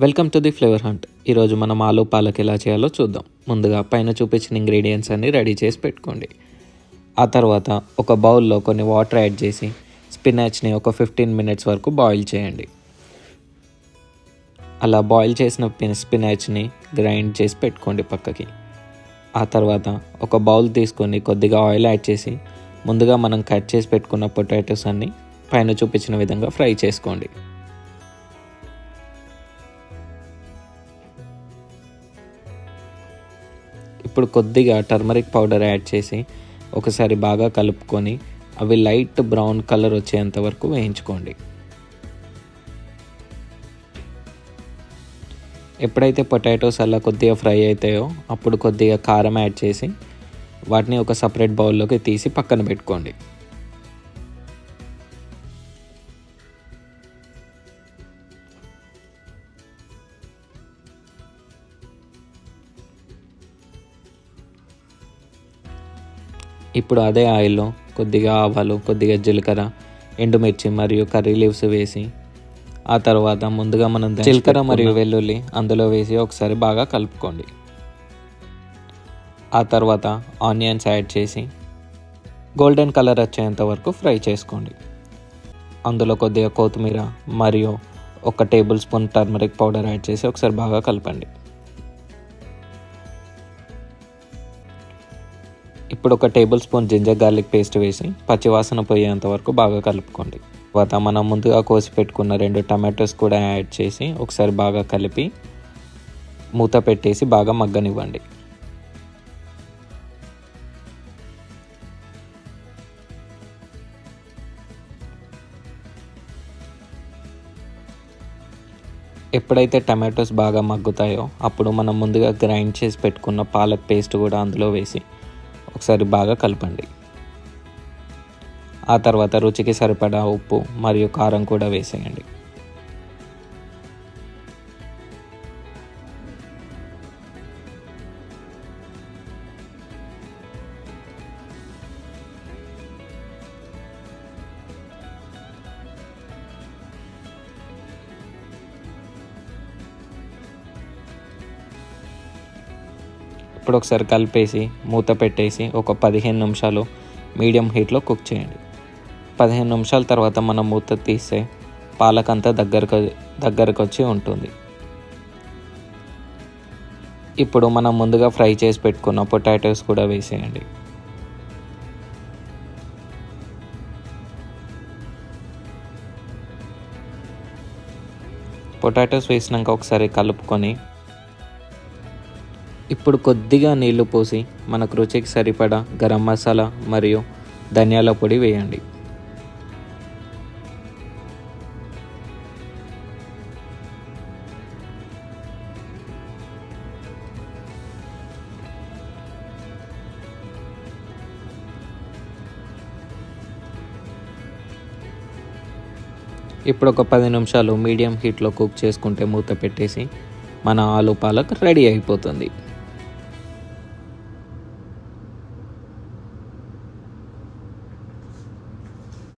Welcome to the flavour hunt. ఈరోజు మనం ఆలు పాలక్ ఎలా చేయాలో చూద్దాం. ముందుగా పైన చూపించిన ఇంగ్రీడియంట్స్ అన్ని రెడీ చేసి పెట్టుకోండి. ఆ తర్వాత ఒక బౌల్లో కొన్ని వాటర్ యాడ్ చేసి స్పినాచ్ని ఒక 15 మినిట్స్ వరకు బాయిల్ చేయండి. అలా బాయిల్ చేసిన స్పినాచ్ని గ్రైండ్ చేసి పెట్టుకోండి పక్కకి. ఆ తర్వాత ఒక బౌల్ తీసుకొని కొద్దిగా ఆయిల్ యాడ్ చేసి ముందుగా మనం కట్ చేసి పెట్టుకున్న పొటాటోస్ అన్ని పైన చూపించిన విధంగా ఫ్రై చేసుకోండి. ఇప్పుడు కొద్దిగా టర్మరిక్ పౌడర్ యాడ్ చేసి ఒకసారి బాగా కలుపుకొని అవి లైట్ బ్రౌన్ కలర్ వచ్చేంత వరకు వేయించుకోండి. ఎప్పుడైతే పొటాటోస్ అలా కొద్దిగా ఫ్రై అవుతాయో అప్పుడు కొద్దిగా కారం యాడ్ చేసి వాటిని ఒక సపరేట్ బౌల్లోకి తీసి పక్కన పెట్టుకోండి. ఇప్పుడు అదే ఆయిల్లో కొద్దిగా ఆవాలు, కొద్దిగా జీలకర్ర, ఎండుమిర్చి మరియు కర్రీ లీవ్స్ వేసి ఆ తర్వాత ముందుగా మనం జీలకర్ర మరియు వెల్లుల్లి అందులో వేసి ఒకసారి బాగా కలుపుకోండి. ఆ తర్వాత ఆనియన్స్ యాడ్ చేసి గోల్డెన్ కలర్ వచ్చేంత వరకు ఫ్రై చేసుకోండి. అందులో కొద్దిగా కొత్తిమీర మరియు 1 tablespoon turmeric powder add చేసి ఒకసారి బాగా కలపండి. ఇప్పుడు 1 tablespoon ginger garlic paste వేసి పచ్చివాసన పోయేంత వరకు బాగా కలుపుకోండి. తర్వాత మనం ముందుగా కోసి పెట్టుకున్న 2 టమాటోస్ కూడా యాడ్ చేసి ఒకసారి బాగా కలిపి మూత పెట్టేసి బాగా మగ్గనివ్వండి. ఎప్పుడైతే టమాటోస్ బాగా మగ్గుతాయో అప్పుడు మనం ముందుగా గ్రైండ్ చేసి పెట్టుకున్న పాలక్ పేస్ట్ కూడా అందులో వేసి ఒకసారి బాగా కలపండి. ఆ తర్వాత రుచికి సరిపడా ఉప్పు మరియు కారం కూడా వేసేయండి. ఇప్పుడు ఒకసారి కలిపేసి మూత పెట్టేసి ఒక 15 నిమిషాలు మీడియం హీట్లో కుక్ చేయండి. 15 నిమిషాల తర్వాత మనం మూత తీస్తే పాలక్ అంతా దగ్గరకు వచ్చి ఉంటుంది. ఇప్పుడు మనం ముందుగా ఫ్రై చేసి పెట్టుకున్న పొటాటోస్ కూడా వేసేయండి. పొటాటోస్ వేసినాక ఒకసారి కలుపుకొని ఇప్పుడు కొద్దిగా నీళ్లు పోసి మనకు రుచికి సరిపడా గరం మసాలా మరియు ధనియాల పొడి వేయండి. ఇప్పుడు ఒక 10 నిమిషాలు మీడియం హీట్లో కుక్ చేసుకుంటే మూత పెట్టేసి మన ఆలు పాలక్ రెడీ అయిపోతుంది.